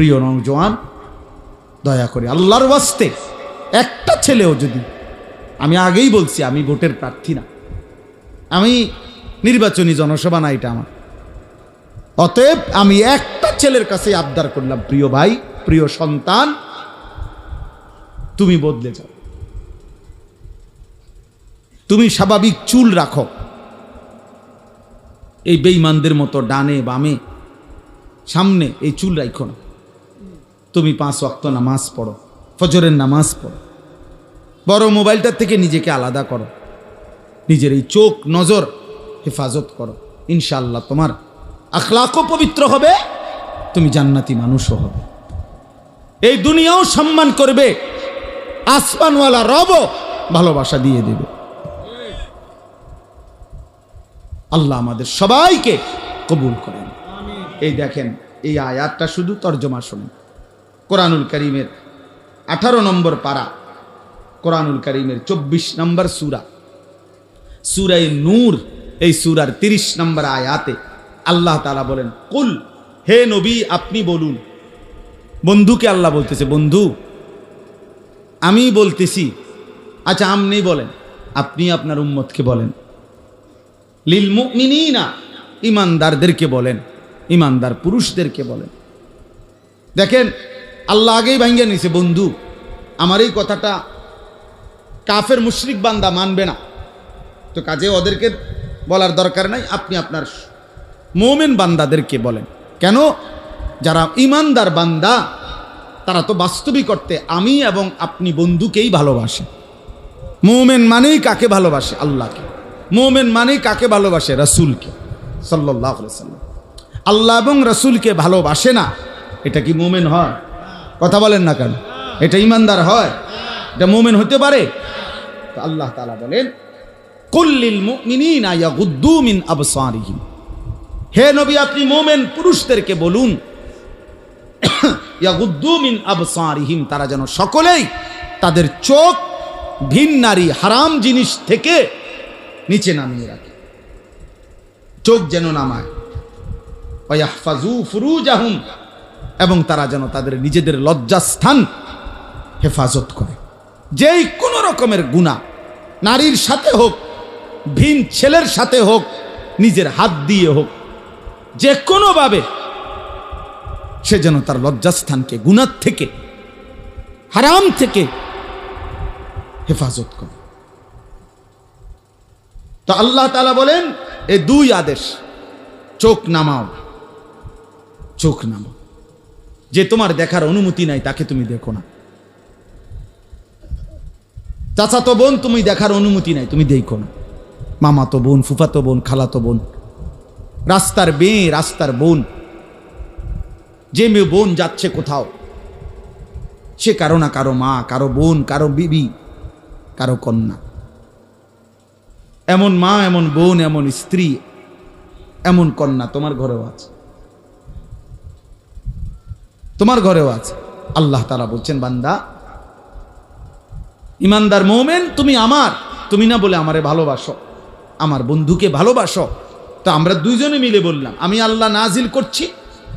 প্রিয় নওজোয়ান, দয়া করে আল্লাহর ওয়াস্তে একটা ছেলেও যদি, আমি আগেই বলছি আমি ভোটের প্রার্থী না, আমি নির্বাচনী জনসভা না এটা আমার, অতএব আমি একটা ছেলের কাছে আবদার করলাম, প্রিয় ভাই, প্রিয় সন্তান, তুমি বদলে যাও, তুমি স্বাভাবিক চুল রাখো, এই বেঈমানদের মতো ডানে বামে সামনে এই চুল রাখো না, তুমি 5 ওয়াক্ত নামাজ পড়ো, ফজরের নামাজ পড়ো, বড় মোবাইলটার থেকে নিজেকে আলাদা করো, নিজের এই চোখ নজর হেফাজত করো, ইনশাআল্লাহ তোমার আখলাকও পবিত্র হবে, তুমি জান্নাতি মানুষও হবে, এই দুনিয়াও সম্মান করবে, আসমানওয়ালা রবও ভালোবাসা দিয়ে দেবে। আল্লাহ আমাদের সবাইকে কবুল করেন। এই দেখেন, এই আয়াতটা শুধু তর্জমা শুনুন, কোরআনুল কারীমের 18 নম্বর পারা, কোরআনুল কারীমের 24 নম্বর সূরা, সূরা নূর, এই সূরার 30 নম্বর আয়াতে আল্লাহ তাআলা বলেন, কুল, হে নবী আপনি বলুন। বন্ধুকে আল্লাহ বলতেছে, বন্ধু আমি বলতেছি, আচ্ছা আপনি বলেন, আপনি আপনার উম্মতকে বলেন, লিল মুমিনিনা, ইমানদারদেরকে বলেন, ইমানদার পুরুষদেরকে বলেন। দেখেন আল্লাহ আগেই ভাঙ্গিয়ে নিছে, বন্ধু আমার এই কথাটা কাফের মুশরিক বান্দা মানবে না, তো কাজে ওদেরকে বলার দরকার নাই, আপনি আপনার মুমিন বান্দাদেরকে বলেন। কেন? যারা ইমানদার বান্দা তারা তো বাস্তবিক অর্থে আমি এবং আপনি বন্ধুকেই ভালোবাসে। মুমিন মানেই কাকে ভালোবাসে? আল্লাহকে। মুমিন মানেই কাকে ভালোবাসে? রাসূলকে সাল্লাল্লাহু আলাইহি ওয়াসাল্লাম। আল্লাহ এবং রাসূলকে ভালোবাসে না, এটা কি মুমিন হয়? কথা বলেন না কেন? এটা ইমানদার হয়? এটা মুমিন হতে পারে? তো আল্লাহ তাআলা বলেন, কুল্লিল মুমিনিনা ইয়াগুদ্দু মিন আবসারিহিম, হে নবী আপনি মুমিন পুরুষদেরকে বলুন, ইয়াগুদ্দু মিন আবসারিহিম, তারা যেন সকলেই তাদের চোখ ভিন নারী হারাম জিনিস থেকে নিচে নামিয়ে রাখে, চোখ যেন নামায়। ওয়াহফাজু ফুরুজাহুম, এবং তারা যেন তাদের নিজেদের লজ্জাস্থান হেফাজত করে। যেই কোনো রকমের গুনাহ, নারীর সাথে হোক, ভিন ছেলের সাথে হোক, নিজের হাত দিয়ে হোক, যে কোনোভাবে সে যেন তার লজ্জাস্থানকে গুনাহ থেকে, হারাম থেকে হেফাজত করে। তো আল্লাহ তাআলা বলেন এই দুই আদেশ, চোখ নামাও, চোখ নামাও। যে তোমার দেখার অনুমতি নাই তাকে তুমি দেখো না। চাচাতো বোন তুমি দেখার অনুমতি নাই, তুমি দেখো না। মামাতো বোন, ফুফাতো বোন, খালাতো বোন, রাস্তার মেয়ে, রাস্তার বোন, যে মেয়ে বোন যাচ্ছে কোথাও, সে কারো না কারো মা, কারো বোন, কারো বিবি, কারো কন্যা। এমন মা, এমন বোন, এমন স্ত্রী, এমন কন্যা তোমার ঘরেও আছে, তোমার ঘরেও আছে। আল্লাহ তাআলা বলছেন, বান্দা ইমানদার মুমিন তুমি আমার, তুমি না বলে আমারে ভালোবাসো, আমার বন্ধুকে ভালোবাসো। তো আমরা দুইজনে মিলে বললাম, আমি আল্লাহ নাজিল করছি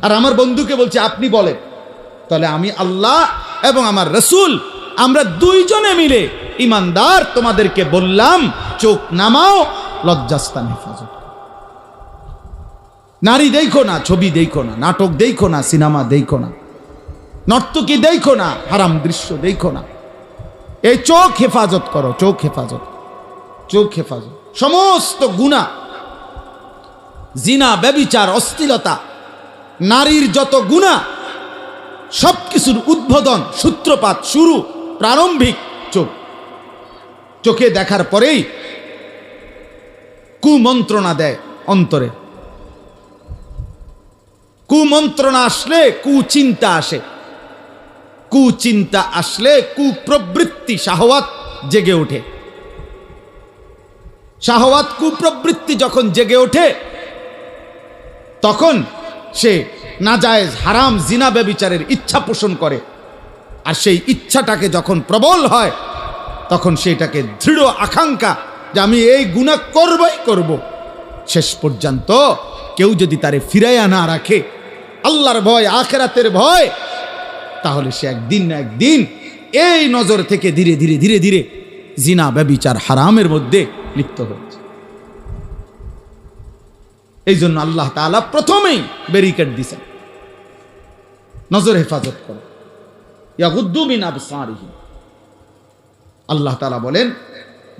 আর আমার বন্ধুকে বলছি আপনি বলেন, তাহলে আমি আল্লাহ এবং আমার রাসূল আমরা দুইজনে মিলে ইমানদার তোমাদেরকে বললাম, চোখ নামাও, লজ্জাস্থান হেফাজত। নারী দেখো না, ছবি দেখো না, নাটক দেখো না, সিনেমা দেখো না, নর্তকী দেখো না, হারাম দৃশ্য দেখো না। এই চোখ হেফাজত করো, চোখ হেফাজত, চোখ হেফাজত। সমস্ত গুনাহ, জিনা, ব্যভিচার, অশ্লীলতা, নারীর যত গুনাহ, সবকিছুর উদ্বোধন, সূত্রপাত, শুরু, প্রারম্ভিক চোখ। চোখে দেখার পরেই কুমন্ত্রণা দেয় অন্তরে, কুমন্ত্রণা আসলে কুচিন্তা আসে, কুচিন্তা আসলে কুপ্রবৃত্তি, শাহওয়াত জেগে ওঠে। শাহওয়াত, কুপ্রবৃত্তি যখন জেগে ওঠে তখন সে নাজায়েজ, হারাম, জিনা, ব্যভিচারের ইচ্ছা পোষণ করে। আর সেই ইচ্ছাটাকে যখন প্রবল হয় তখন সেটাকে দৃঢ় আকাঙ্ক্ষা যে আমি এই গুনাহ করবই করব। শেষ পর্যন্ত কেউ যদি তারে ফিরাইয়া না রাখে, আল্লাহর ভয়, আখিরাতের ভয়, তাহলে সে একদিন না একদিন এই নজর থেকে ধীরে ধীরে ধীরে ধীরে জিনা ব্যভিচার হারামের মধ্যে লিপ্ত হচ্ছে। এই জন্য আল্লাহ তাআলা প্রথমেই ব্যারিকেড দিয়েছেন, নজর হেফাজত করো, ইয়াগুদ্দু মিন আবসারিহিম। আল্লাহ তাআলা বলেন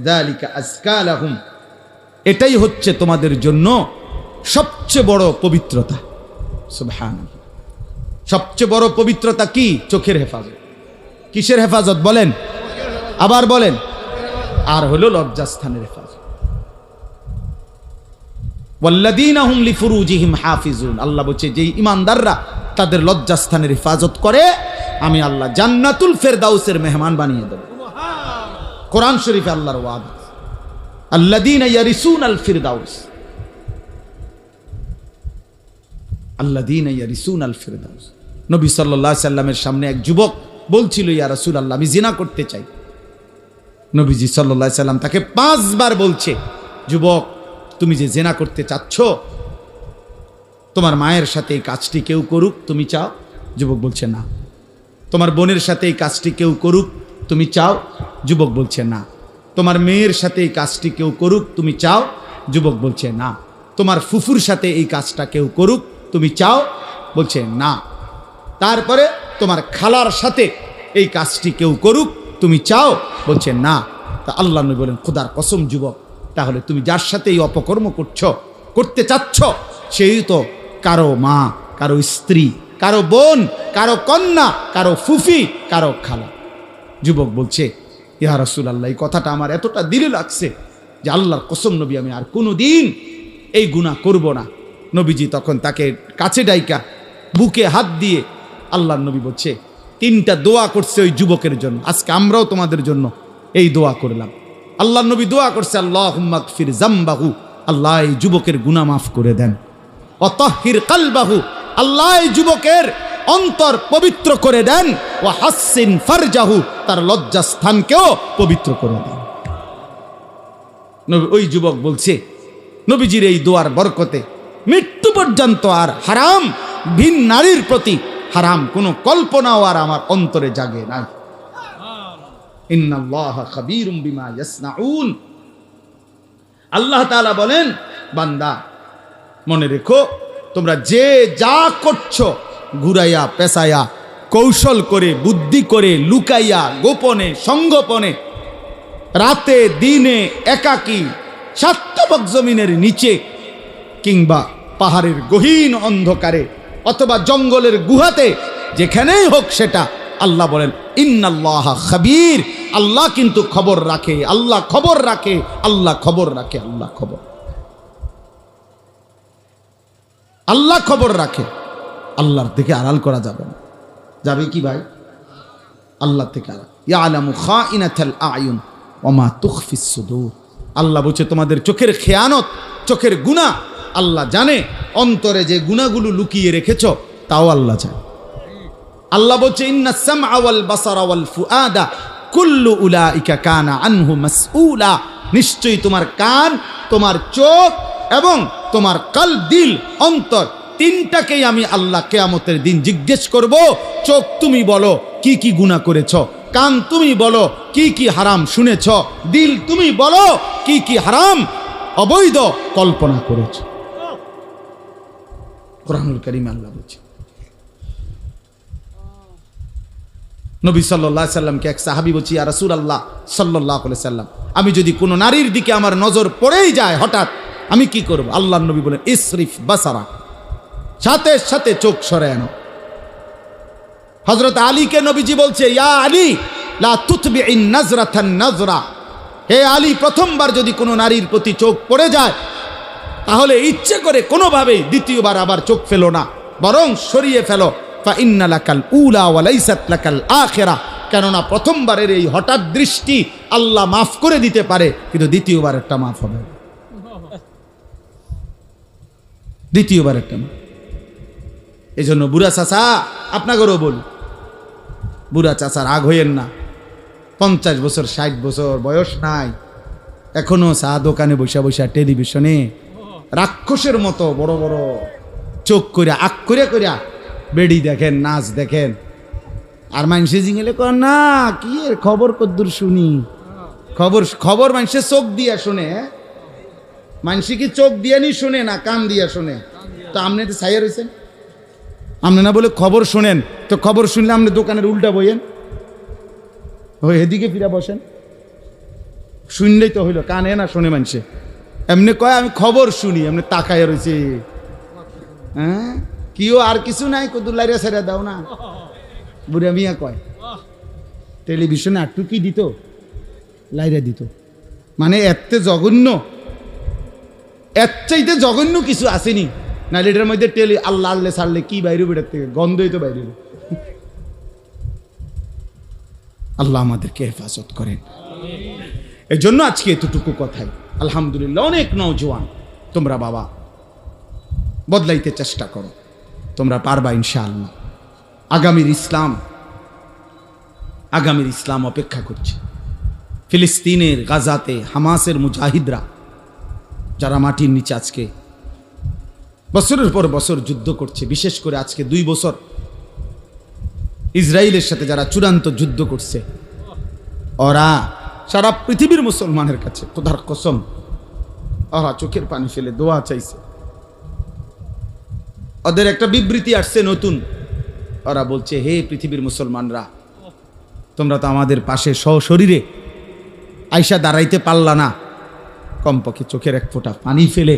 যালিকা আযকা লাহুম, এটাই হচ্ছে তোমাদের জন্য সবচেয়ে বড় পবিত্রতা। সুবহানাল্লাহ, সবচেয়ে বড় পবিত্রতা কি? চোখের হেফাজত। কিসের হেফাজত বলেন? আবার বলেন। আর হলো লজ্জাস্থানের হেফাজত। ওয়াল্লাযীনা হুম লিফুরুজিহিম হাফিজুন, আল্লাহ বলছে যে ঈমানদাররা তাদের লজ্জাস্থানের হেফাজত করে, আমি আল্লাহ জান্নাতুল ফেরদাউসের মেহমান বানিয়ে দেব। কোরআন শরীফে আল্লাহর ওয়াদা, আল্লাযীনা ইয়ারিসুনাল ফিরদাউস, আল্লাযীনা ইয়ারিসুনাল ফিরদাউস। নবী সাল্লাল্লাহু আলাইহি সাল্লামের সামনে এক যুবক বলছিল, ইয়া রাসূলুল্লাহ, আমি জিনা করতে চাই। নবীজি সাল্লাল্লাহু আলাইহি সাল্লাম তাকে 5 বার বলছে, যুবক তুমি যে জিনা করতে চাচ্ছ, তোমার মায়ের সাথে এই কাজটি কেউ করুক তুমি চাও? যুবক বলছে না। তোমার বোনের সাথে এই কাজটি কেউ করুক তুমি চাও? যুবক বলছে না। তোমার মেয়ের সাথে এই কাজটি কেউ করুক তুমি চাও? যুবক বলছে না। তোমার ফুফুর সাথে এই কাজটা কেউ করুক তুমি চাও? বলছে না। তারপরে তোমার খালার সাথে এই কাজটি কেউ করুক তুমি চাও? বলছে না। তা আল্লাহ নবী বলেন, খোদার কসম যুবক, তাহলে তুমি যার সাথে এই অপকর্ম করতে চাচ্ছ, সেই তো কারো মা, কারো স্ত্রী, কারো বোন, কারো কন্যা, কারো ফুফি, কারো খালা। যুবক বলছে, ইয়া রাসূলুল্লাহ, এই কথাটা আমার এতটা দিলে লাগছে যে আল্লাহর কসম নবী, আমি আর কোনোদিন এই গুনাহ করব না। নবীজি তখন তাকে কাছে ডাইকা বুকে হাত দিয়ে আল্লাহর নবী বলছে, 3টা দোয়া করছে ওই যুবকের জন্য। আজকে আমরাও তোমাদের জন্য এই দোয়া করলাম। আল্লাহর নবী দোয়া করছে, আল্লাহুম্মা গফির যামবাহু, আল্লাহ এই যুবকের গুনাহ মাফ করে দেন। ওয়া তাহহির কলবাহু, আল্লাহ এই যুবকের অন্তর পবিত্র করে দেন। ওয়া হাসসিন ফারজাহু, তার লজ্জাস্থানকেও পবিত্র করে দেন। ওই যুবক বলছে, নবীজির এই দোয়ার বরকতে মৃত্যু পর্যন্ত আর হারাম, ভিন নারীর প্রতি হারাম কোনো কল্পনাও আর আমার অন্তরে জাগে নাই। ইন্নাল্লাহা খাবীরুম বিমা ইয়াসনাউন। আল্লাহ তাআলা বলেন, বান্দা মনে রেখো, তোমরা যে যা করছো, ঘুরাইয়া পেঁচাইয়া, কৌশল করে, বুদ্ধি করে, লুকাইয়া, গোপনে, সংগোপনে, রাতে দিনে, একাকী, সাতটাবক জমিনের নিচে, কিংবা পাহাড়ের গহীন অন্ধকারে, অথবা জঙ্গলের গুহাতে, যেখানেই হোক সেটা, আল্লাহ বলেন ইন্নাল্লাহা খাবীর, আল্লাহ কিন্তু খবর রাখে, আল্লাহ খবর রাখে, আল্লাহ খবর রাখে, আল্লাহ খবর, আল্লাহ খবর রাখে। আল্লাহর থেকে আড়াল করা যাবে না। যাবে কি ভাই? আল্লাহ থেকে আড়াল। ইয়ালামু খাইনাতাল আয়ুন ওয়া মা তুখফিস সুদূর। আল্লাহ বলছে তোমাদের চোখের খেয়ানত, চোখের গুনাহ আল্লাহ জানে, অন্তরে যে গুনাহগুলো লুকিয়ে রেখেছো তাও আল্লাহ জানে। আল্লাহ বলছে ইন্নাস সামআ ওয়াল বাসারা ওয়াল ফুআদা কুল্লু উলাইকা কানা আনহু মাসউলা, নিশ্চয়ই তোমার কান, তোমার চোখ এবং তোমার কলব, দিল, অন্তর, 3টাকেই আমি আল্লাহ কিয়ামতের দিন জিজ্ঞেস করব। চোখ তুমি বলো কি কি গুনাহ করেছো, কান তুমি বলো কি কি হারাম শুনেছ, দিল তুমি বলো কি কি হারাম অবৈধ কল্পনা করেছো। কোরআনুল কারীমে আল্লাহ বলছে। নবী সাল্লাল্লাহু আলাইহি সাল্লামকে এক সাহাবী বলছে, ইয়া রাসূলুল্লাহ সাল্লাল্লাহু আলাইহি সাল্লাম, আমি যদি কোনো নারীর দিকে আমার নজর পড়েই যায় হঠাৎ, আমি কি করব? আল্লাহর নবী বলেন ইসরিফ বাসারা, সাথে সাথে চোখ সরে আনো। হযরত আলীকে নবীজি বলছে, ইয়া আলী লা তুতবিইন নাজরাতান নাজরা, হে আলী, প্রথমবার যদি কোনো নারীর প্রতি চোখ পড়ে যায়, তাহলে ইচ্ছে করে কোনোভাবেই দ্বিতীয়বার আবার চোখ ফেলো না, বরং সরিয়ে ফেলো। ফা ইন্না লাকাল উলা ওয়া লাইসাত লাকাল আখিরা, কেননা প্রথমবারের এই হঠাৎ দৃষ্টি আল্লাহ মাফ করে দিতে পারে, কিন্তু দ্বিতীয়বার একটা মাফ হবে না, দ্বিতীয়বার একটা মাফ। এই জন্য বুড়া চাচা, আপনাদেরও বলি, বুড়া চাচার রাগ হইয়েন না। 50 বছর 60 বছর বয়স নাই, এখনো চা দোকানে বসে বসে টেলিভিশনে রাক্ষসের মতো বড় বড় চোখ করে আক করে বেড়ি দেখেন, নাচ দেখেন, আর মানুষে জিঙেলে কর না কি এর খবর কদ্দুর শুনি, খবর খবর মানুষের চোখ দিয়া শুনে। মানুষ কি চোখ দিয়ে নি শুনে না কান দিয়া শুনে? তো আপনি তো ছাইয়া রয়েছেন, আপনি না বলে খবর শোনেন, তো খবর শুনলে আপনি দোকানের উল্টা বইয়েন, ওই এদিকে ফিরা বসেন। শুনলেই তো হইলো, কানে না শোনে মানুষে। এমনি কয় আমি খবর শুনি, এমনি তাকায় রয়েছে। হ্যাঁ কিও আর কিছু নাই, কদুর লাইরা ছেড়ে দাও না, বুড়া মিয়া কয়। টেলিভিশনে একটু কি দিত, লাইরা দিত। মানে এত জঘন্য, এর চাইতে জঘন্য কিছু আসেনি। নাহলে এটার মধ্যে আল্লাহ আল্লাহ ছাড়লে কি বাইরে বেটার থেকে গন্ধই তো বাইরে। আল্লাহ আমাদেরকে হেফাজত করেন। এই জন্য আজকে এতটুকু কথাই। আলহামদুলিল্লাহ অনেক নওজোয়ান তোমরা বাবা বদলাইতে চেষ্টা করো, তোমরা পারবা ইনশাআল্লাহ। আগামীর ইসলাম অপেক্ষা করছে। ফিলিস্তিনের গাজাতে হামাসের মুজাহিদরা যারা মাটির নিচে আজকে বছরের পর বছর যুদ্ধ করছে, বিশেষ করে আজকে 2 বছর ইসরায়েলের সাথে যারা চূড়ান্ত যুদ্ধ করছে, ওরা সারা পৃথিবীর মুসলমানের কাছে খোদার কসম ওরা চোখের পানি ফেলে দোয়া চাইছে। ওদের একটা বিবৃতি আসছে নতুন, ওরা বলছে হে পৃথিবীর মুসলমানরা, তোমরা তো আমাদের পাশে সশরীরে আইসা দাঁড়াইতে পারলা না, কমপক্ষে চোখের এক ফোঁটা পানি ফেলে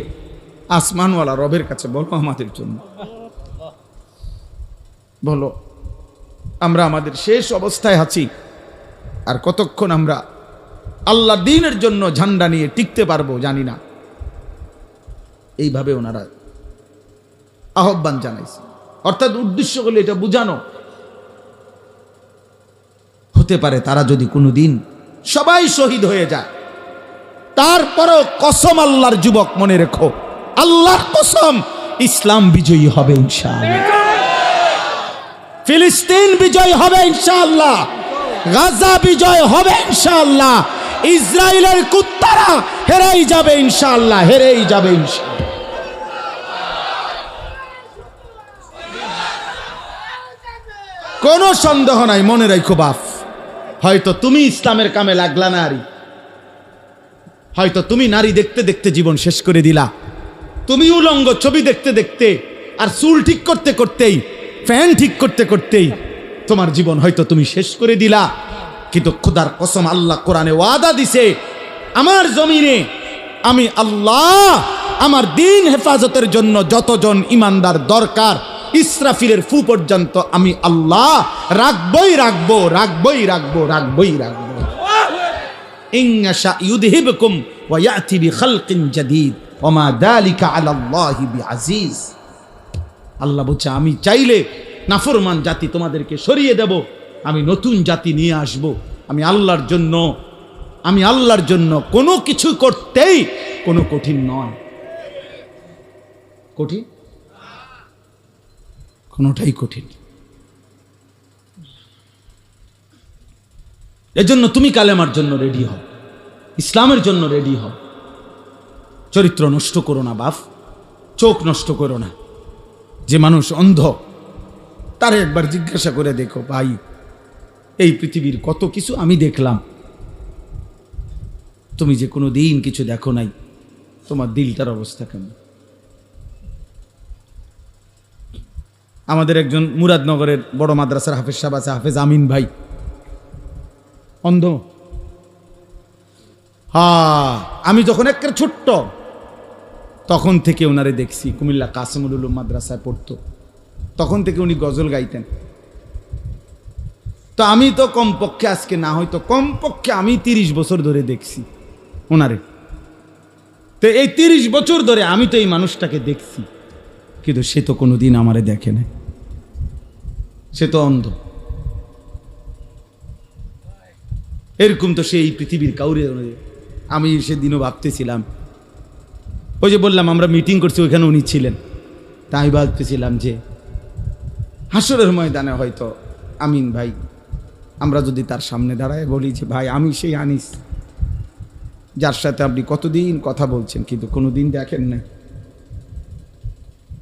আসমানওয়ালা রবের কাছে বলো আমাদের জন্য। বলো আমরা আমাদের শেষ অবস্থায় আছি, আর কতক্ষণ আমরা আল্লাহ দ্বীনের জন্য ঝান্ডা নিয়ে টিকতে পারবো জানি না। এইভাবে ওনারা আহ্বান জানাইছে। অর্থাৎ উদ্দেশ্য হলো এটা বুঝানো, হতে পারে তারা যদি কোনোদিন সবাই শহীদ হয়ে যায়, তারপরও কসম আল্লাহর যুবক মনে রেখো, আল্লাহর কসম ইসলাম বিজয়ী হবে ইনশাআল্লাহ, ফিলিস্তিন বিজয় হবে ইনশাআল্লাহ, গাজা বিজয় হবে ইনশাআল্লাহ, ইসরায়েলের কুত্তারা হেরেই যাবে ইনশাআল্লাহ, হেরেই যাবে ইনশাআল্লাহ। কোনো সন্দেহ নাই, মনে রাখো বাপ, হয়তো তুমি ইসলামের কামে লাগলা নারী, হয়তো তুমি নারী দেখতে দেখতে জীবন শেষ করে দিলা, তুমি উলঙ্গ ছবি দেখতে দেখতে আর চুল ঠিক করতে করতেই, ফ্যান ঠিক করতে করতেই তোমার জীবন হয়তো তুমি শেষ করে দিলা। কিন্তু খোদার কসম আল্লাহ কোরআনে ওয়াদা দিছে, আমার জমিনে আমি আল্লাহ আমার দিন হেফাজতের জন্য যতজন ইমানদার দরকার, ইসরাফিলের ফু পর্যন্ত আমি আল্লাহ রাখবই রাখবো, রাখবই রাখবো, রাখবই রাখবো। ইনশা ইউযহিবকুম ওয়া ইয়াতি বিখালকিন জাদীদ ওয়া মা যালিকা আলাল্লাহি বিআজিজ। আল্লাহ বলছে আমি চাইলে নাফরমান জাতি তোমাদেরকে সরিয়ে দেব, আমি নতুন জাতি নিয়ে আসব। আমি আল্লাহর জন্য কোনো কিছু করতেই কোনো কঠিন নয়, কঠিন কোনোটাই কঠিন। এজন্য তুমি কালেমার জন্য রেডি হও, ইসলামের জন্য রেডি হও। চরিত্র নষ্ট করো না বাপ, চোখ নষ্ট করো না। যে মানুষ অন্ধ তার একবার জিজ্ঞাসা করে দেখো, ভাই এই পৃথিবীর কত কিছু আমি দেখলাম, তুমি যে কোনো দিন কিছু দেখো নাই, তোমার দিলটার অবস্থা কেমন? আমাদের একজন মুরাদনগরের বড় মাদ্রাসার হাফেজ সাহেব আছে, হাফেজ আমিন ভাই, অন্ধ। আমি যখন একটা ছোট্ট তখন থেকে ওনারে দেখছি, কুমিল্লা কাসিমুল উলুম মাদ্রাসায় পড়তো, তখন থেকে উনি গজল গাইতেন। তো আমি তো কমপক্ষে আজকে না হয়তো কমপক্ষে আমি 30 বছর ধরে দেখছি ওনারে। তো এই 30 বছর ধরে আমি তো এই মানুষটাকে দেখছি, কিন্তু সে তো কোনোদিন আমারে দেখে নাই, সে তো অন্ধ। এরকম তো সেই পৃথিবীর কাউরে। আমি সেদিনও ভাবতেছিলাম, ওই যে বললাম আমরা মিটিং করছি, ওইখানে উনি ছিলেন, তাই আমি ভাবতেছিলাম যে হাসরের ময়দানে হয়তো আমিন ভাই, আমরা যদি তার সামনে দাঁড়ায় বলি যে ভাই আমি সেই আনিস যার সাথে আপনি কতদিন কথা বলছেন কিন্তু কোনোদিন দেখেন না,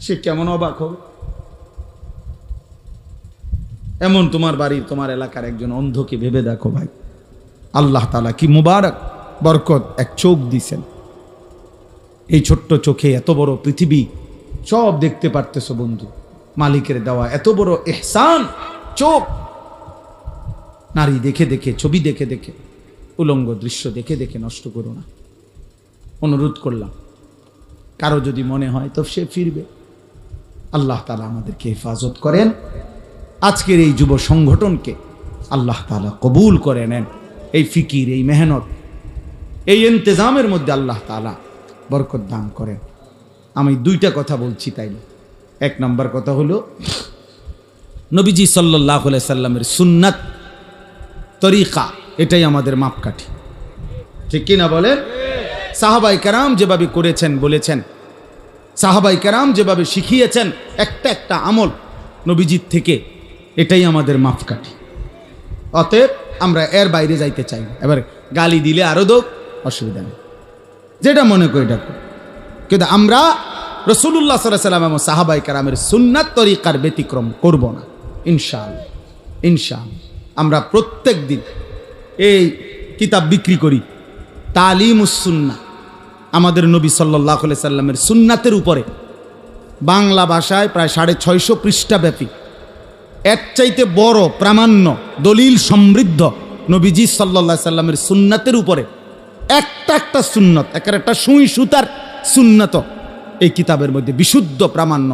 সে কেমন অবাক হবে। এমন তোমার বাড়ির তোমার এলাকার একজন অন্ধকে ভেবে দেখো ভাই, আল্লাহ তাআলা কি মুবারক বরকত এক চোখ দিছেন। এই ছোট্ট চোখে এত বড় পৃথিবী সব দেখতে পারতেছো বন্ধু, মালিকের দেওয়া এত বড় ইহসান। চোখ নারী দেখে দেখে, ছবি দেখে দেখে, উলঙ্গ দৃশ্য দেখে দেখে নষ্ট করো না। অনুরোধ করলাম, কারো যদি মনে হয় তো সে ফিরবে। আল্লাহ তাআলা আমাদেরকে হেফাজত করেন। আজকের এই যুব সংগঠনকে আল্লাহ তাআলা কবুল করে নেন। এই ফিকির, এই মেহনত, এই ইন্তেজামের মধ্যে আল্লাহ তাআলা বরকত দান করেন। আমি দুইটা কথা বলছি তাইলে। এক নম্বর কথা হলো, নবীজি সাল্লাল্লাহু আলাইহি সাল্লামের সুন্নাত তরিকা, এটাই আমাদের মাপকাঠি, ঠিক কিনা বলেন? সাহাবায়ে কেরাম যেভাবে করেছেন বলেছেন, সাহাবায়ে কেরাম যেভাবে শিখিয়েছেন একটা একটা আমল নবীজির থেকে, এটাই আমাদের মাপকাঠি। অতএব আমরা এর বাইরে যাইতে চাই না। এবার গালি দিলে আরো দোক, অসুবিধা নেই, যেটা মনে করি এটা করি। কিন্তু আমরা রাসূলুল্লাহ সাল্লাল্লাহু আলাইহি ওয়াসাল্লাম এবং সাহাবায়ে কেরামের সুন্নাত তরিকার ব্যতিক্রম করব না ইনশাআল্লাহ। ইনশাআল্লাহ আমরা প্রত্যেক দিন এই কিতাব বিক্রি করি, তালিমুস সুন্নাহ, আমাদের নবী সাল্লাল্লাহু আলাইহি সাল্লামের সুন্নাতের উপরে বাংলা ভাষায় প্রায় 650 পৃষ্ঠা ব্যাপী, এর চাইতে বড় প্রামাণ্য দলিল সমৃদ্ধ নবীজি সাল্লাল্লাহু আলাইহি সাল্লামের সুন্নাতের উপরে একটা একটা সুন্নত, একটা সুই সুতার সুন্নত এই কিতাবের মধ্যে বিশুদ্ধ প্রামাণ্য।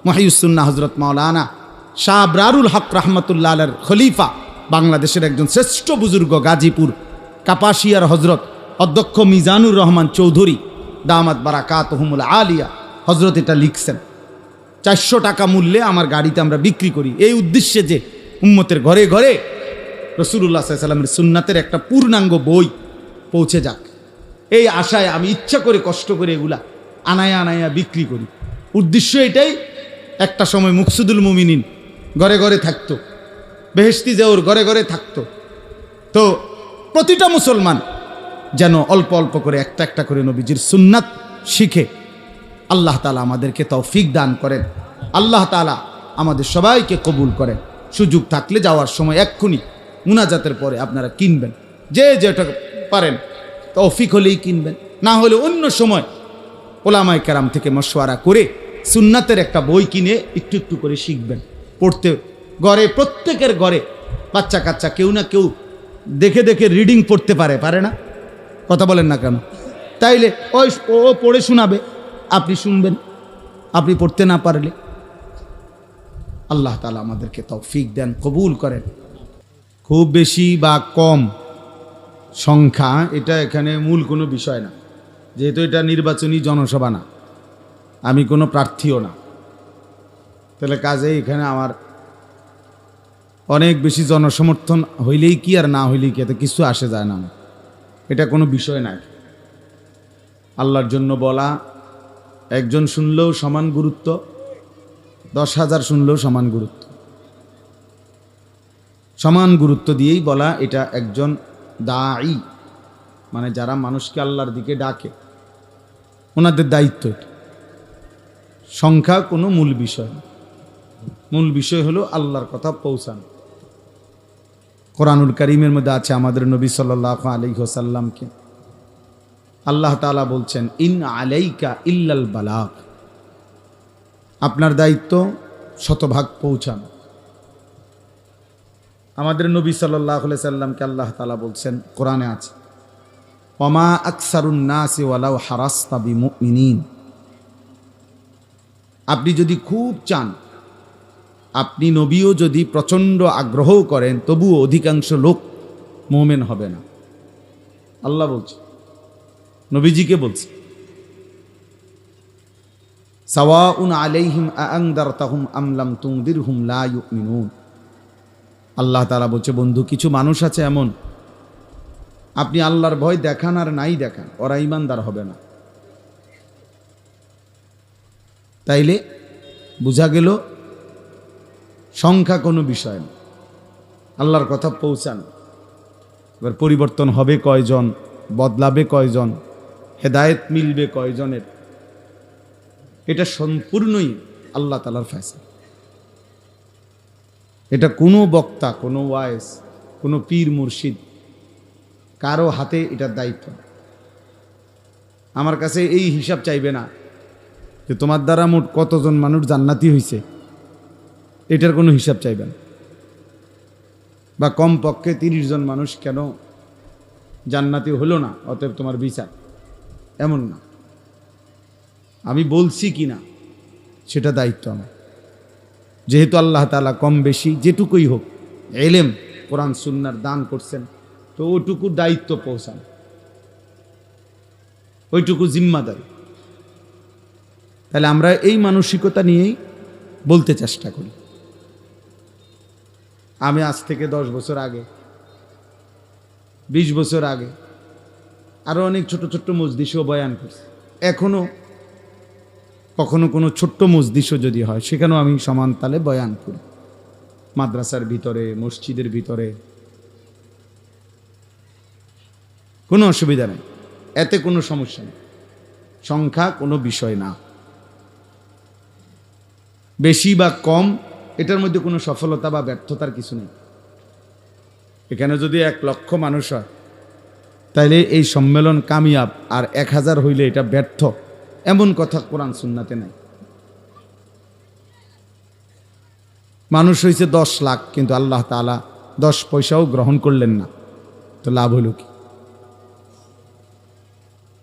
মুহইয়িস সুন্নাহ হযরত মাওলানা শাহ আবরারুল হক রাহমাতুল্লাহ আলাইহির খলিফা, বাংলাদেশের একজন শ্রেষ্ঠ বুজুর্গ, গাজীপুর কাপাসিয়ার হজরত অধ্যক্ষ মিজানুর রহমান চৌধুরী দামাত বারাকাতুহুমুল আলিয়া, হজরত এটা লিখছেন। 400 টাকা মূল্যে আমার গাড়িতে আমরা বিক্রি করি, এই উদ্দেশ্যে যে উম্মতের ঘরে ঘরে রাসূলুল্লাহ সাল্লাল্লাহু আলাইহি সাল্লামের সুন্নাতের একটা পূর্ণাঙ্গ বই পৌঁছে যাক, এই আশায় আমি ইচ্ছা করে কষ্ট করে এগুলা আনায়া আনায়া বিক্রি করি। উদ্দেশ্য এটাই, একটা সময় মুকসুদুল মুমিনিন ঘরে ঘরে থাকতো, বেহেশতি জেওর ঘরে ঘরে থাকতো, তো প্রতিটা মুসলমান যেন অল্প অল্প করে একটা একটা করে নবীজির সুন্নাত শিখে। আল্লাহ তাআলা আমাদেরকে তৌফিক দান করেন, আল্লাহ তাআলা আমাদের সবাইকে কবুল করেন। সুযোগ থাকলে যাওয়ার সময় এক্ষুনি মুনাজাতের পরে আপনারা কিনবেন, যে যেটা পারেন, তৌফিক হলেই কিনবেন, না হলে অন্য সময় ওলামায়ে কেরাম থেকে মশওয়ারা করে সুন্নাতের একটা বই কিনে একটু একটু করে শিখবেন পড়তে। ঘরে প্রত্যেকের ঘরে বাচ্চা কাচ্চা কেউ না কেউ দেখে দেখে রিডিং পড়তে পারে না? কথা বলেন না কেন? তাইলে ও পড়ে শোনাবে, আপনি শুনবেন, আপনি পড়তে না পারলে। আল্লাহ তাআলা আমাদেরকে তৌফিক দেন, কবুল করেন। খুব বেশি বা কম সংখ্যা এটা এখানে মূল কোনো বিষয় না, যেহেতু এটা নির্বাচনী জনসভা না, আমি কোনো প্রার্থীও না, তাহলে কাজে এখানে আমার অনেক বেশি জনসমর্থন হইলেই কি আর না হইলেই কি, এতে কিছু আসে যায় না, এটা কোনো বিষয় নাই। আল্লাহর জন্য বলা, একজন শুনলেও সমান গুরুত্ব, 10,000 শুনলেও সমান গুরুত্ব, সমান গুরুত্ব দিয়েই বলা। এটা একজন দাঈ, মানে যারা মানুষকে আল্লাহর দিকে ডাকে, ওনাদের দায়িত্ব এটা। সংখ্যা কোনো মূল বিষয় না, মূল বিষয় হলো আল্লাহর কথা পৌঁছানো। কোরআনুল কারীমের মধ্যে আছে আমাদের নবী সাল্লাল্লাহু আলাইহি ওয়াসাল্লামকে আল্লাহ তাআলা বলছেন, ইন আলাইকা ইল্লাল বালাগ, আপনার দায়িত্ব শতভাগ পৌঁছানো। আমাদের নবী সাল্লাল্লাহু আলাইহি সাল্লামকে আল্লাহ তাআলা বলছেন, কোরআনে আছে, ওমা আকসারুন নাসি ওয়ালাউ হারাসতা বিমুমিনিন, আপনি যদি খুব চান, আপনি নবীও যদি প্রচণ্ড আগ্রহ করেন, তবুও অধিকাংশ লোক মুমিন হবে না। আল্লাহ বলছে, নবীজিকে বলছে, সাওয়াউন আলাইহিম আআনদারতাহুম আম লাম তুনদিরহুম লা ইউমিনুন। আল্লাহ তাআলা বলছে, বন্ধু কিছু মানুষ আছে এমন, আপনি আল্লাহর ভয় দেখান আর নাই দেখান, ওরা ঈমানদার হবে না। তাইলে বোঝা গেল সংখ্যা কোনো বিষয় না, আল্লাহর কথা পৌঁছান। এবার পরিবর্তন হবে কয়জন, বদলাবে কয়জন, হেদায়েত মিলবে কয়জনের, এটা সম্পূর্ণই আল্লাহ তাআলার ফয়সালা। এটা কোনো বক্তা, কোনো ওয়াইজ, কোনো পীর মুর্শিদ কারো হাতে এটার দায়িত্ব না। আমার কাছে এই হিসাব চাইবে না যে তোমার দ্বারা মোট কতজন মানুষ জান্নাতি হয়েছে, এটার কোনো হিসাব চাইবে না। বা কমপক্ষে 30 জন মানুষ কেন জান্নাতি হলো না, অতএব তোমার বিচার, এমন না। আমি বলছি কি না সেটা দায়িত্ব আমার। যেহেতু আল্লাহ তাআলা কম বেশি যেটুকুই হোক এলেম কোরআন সুন্নাহর দান করছেন, তো ওটুকু দায়িত্ব পৌঁছান, ওইটুকু জিম্মাদারি। তাহলে আমরা এই মানসিকতা নিয়েই বলতে চেষ্টা করি। আমি আজ থেকে 10 বছর আগে, 20 বছর আগে আরো অনেক ছোট ছোট্ট মজলিসও বয়ান করছি। এখনো কখনো কোনো ছোট্ট মজলিসও যদি হয়, সেখানেও আমি সমান তালে বয়ান করি, মাদ্রাসার ভিতরে, মসজিদের ভিতরে, কোনো অসুবিধা নেই, এতে কোনো সমস্যা নেই। সংখ্যা কোনো বিষয় না, বেশি বা কম এটার মধ্যে কোনো সফলতা বা ব্যর্থতার কিছু নেই। এখানে যদি 1 লক্ষ মানুষ হয় তাইলে এই সম্মেলন কামিয়াব, আর 1000 হইলে এটা ব্যর্থ, এমন কথা কোরআন সুন্নাতে নাই। মানুষ হয়েছে 10 লাখ, কিন্তু আল্লাহ তাআলা 10 পয়সাও গ্রহণ করলেন না, তো লাভ হইল কি?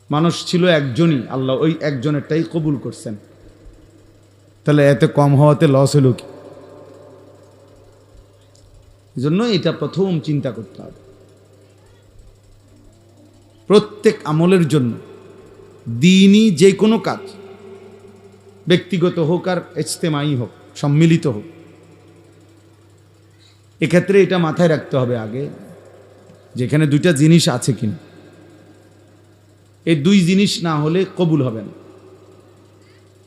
মানুষ ছিল একজনই, আল্লাহ ওই একজনেরটাই কবুল করছেন, তাহলে এতে কম হওয়াতে লস হইল কি? এজন্য এটা প্রথম চিন্তা করতে হবে। প্রত্যেক আমলের জন্য দ্বীনি যে কোনো কাজ, ব্যক্তিগত হোক আর ইজতেমাই হোক, সম্মিলিত হোক, এক্ষেত্রে এটা মাথায় রাখতে হবে আগে, যেখানে 2টা জিনিস আছে কিনা। এই 2 জিনিস না হলে কবুল হবে না।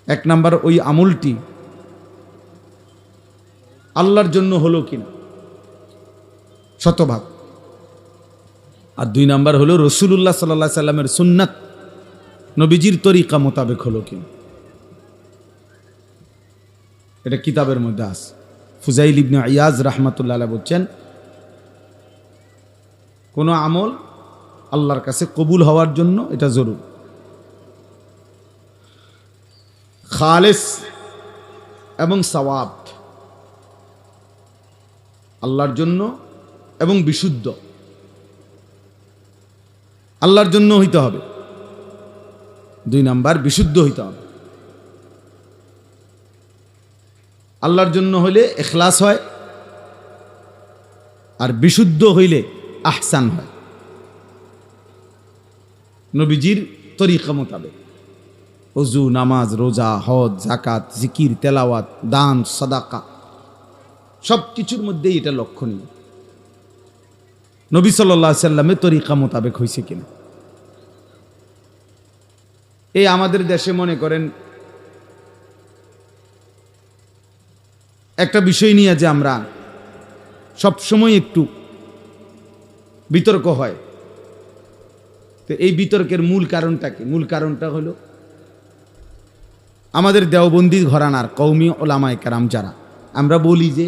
1 নাম্বার, ওই আমলটি আল্লাহর জন্য হলো কিনা শতভাগ, আর 2 নাম্বার হলো রাসূলুল্লাহ সাল্লাল্লাহু আলাইহি সাল্লামের সুন্নাত, নবীজির তরিকা মোতাবেক হলো কিনা। এটা কিতাবের মধ্যে আছে। ফুজাইল ইবনে ইয়াজ রাহমাতুল্লাহ আলাইহি বলছেন, কোনো আমল আল্লাহর কাছে কবুল হওয়ার জন্য এটা জরুরি, খালেস এবং সওয়াব, আল্লাহর জন্য এবং বিশুদ্ধ, আল্লাহর জন্য হইতে হবে। 2 নাম্বার, বিশুদ্ধ হইতে হবে। আল্লাহর জন্য হইলে ইখলাস হয়, আর বিশুদ্ধ হইলে আহসান হয়, নবীজির তরিকা মোতাবেক। ওযু, নামাজ, রোজা, হজ, যাকাত, জিকির, তেলাওয়াত, দান, সাদাকা, সব কিছুর মধ্যেই এটা লক্ষণীয়, নবী সাল্লাল্লাহু আলাইহি সাল্লামের তরিকা মোতাবেক হয়েছে কিনা। এই আমাদের দেশে মনে করেন একটা বিষয় নিয়ে যে আমরা সবসময় একটু বিতর্ক হয়, তো এই বিতর্কের মূল কারণটা কি? মূল কারণটা হলো আমাদের দেওবন্দি ঘরানার কওমি ওলামায়ে কেরাম যারা, আমরা বলি যে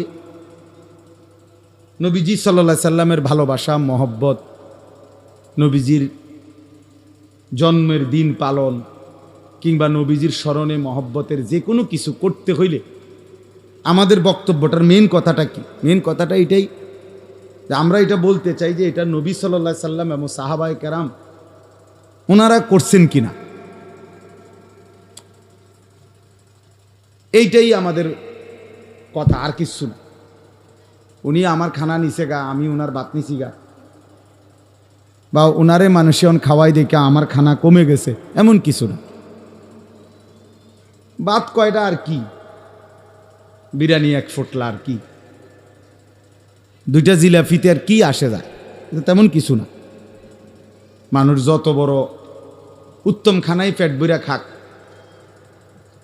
নবীজি সাল্লাল্লাহু আলাইহি সাল্লামের ভালোবাসা, মহব্বত, নবীজির জন্মের দিন পালন কিংবা নবীজির স্মরণে মহব্বতের যে কোনো কিছু করতে হইলে আমাদের বক্তব্যটার মেন কথাটা কি? মেন কথাটা এটাই যে আমরা এটা বলতে চাই যে এটা নবী সাল্লাল্লাহু আলাইহি সাল্লাম এবং সাহাবায়ে কেরাম ওনারা করছেন কিনা, এইটাই আমাদের কথা, আর কিছু না। উনি আমার খানা নিছে গা, আমি ওনার ভাত নিছি গা, বা ওনারে মানুষজন খাওয়াই দেখে আমার খানা কমে গেছে, এমন কিছু না। ভাত কয়টা আর কি, বিরিয়ানি 1 ফোটলা আর কি, 2টা জিলাপিতে আর কি আসে যায়, তেমন কিছু না। মানুষ যত বড় উত্তম খানাই পেট ভরে খাক,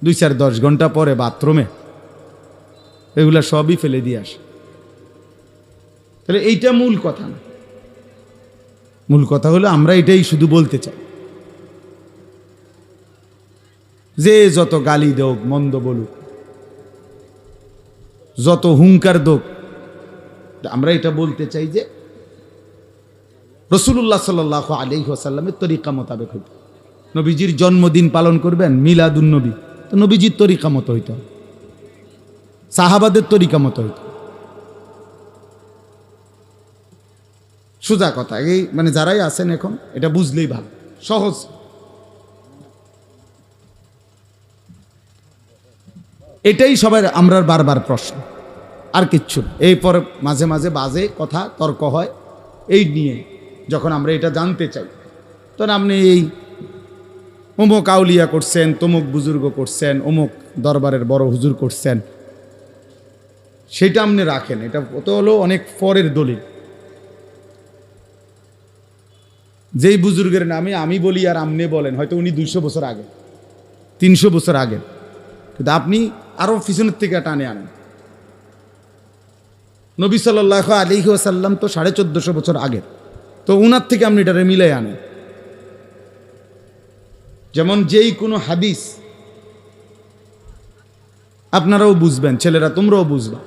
2-4-10 ঘন্টা পরে বাথরুমে এগুলা সবই ফেলে দিয়ে আসে। তাহলে এইটা মূল কথা না। মূল কথা হলো আমরা এটাই শুধু বলতে চাই যে যত গালি দেওক, মন্দ বলুক, যত হুঙ্কার দোক, আমরা এটা বলতে চাই যে রাসূলুল্লাহ সাল্লাল্লাহু আলাইহি ওয়াসাল্লামের তরিকা মোতাবেক হইত। নবীজির জন্মদিন পালন করবেন, মিলাদুন নবী, তো নবীজির তরিকা মতো হইত, সাহাবাদের তরিকা মতো হইত। সোজা কথা, এই মানে যারাই আছেন এখন এটা বুঝলেই ভালো, সহজ। এটাই সবাই আমরা বারবার প্রশ্ন, আর কিচ্ছু না। এরপর মাঝে মাঝে বাজে কথা তর্ক হয় এই নিয়ে, যখন আমরা এটা জানতে চাই তখন আপনি এই অমুক আউলিয়া করছেন, তমুক বুজুর্গ করছেন, অমুক দরবারের বড় হুজুর করছেন, সেটা আপনি রাখেন, এটা তো হলো অনেক পরের দলিল। যেই বুজুর্গের নামে আমি বলি আর আপনি বলেন, হয়তো উনি 200 বছর আগে, 300 বছর আগে, কিন্তু আপনি আরো পিছনের থেকে টানে আনেন। নবী সাল্লাল্লাহু আলাইহি ওয়াসাল্লাম তো 1450 বছর আগে, তো উনার থেকে আপনি এটারে মিলাই আনেন। যেমন যেই কোনো হাদিস আপনারাও বুঝবেন, ছেলেরা তোমরাও বুঝবা,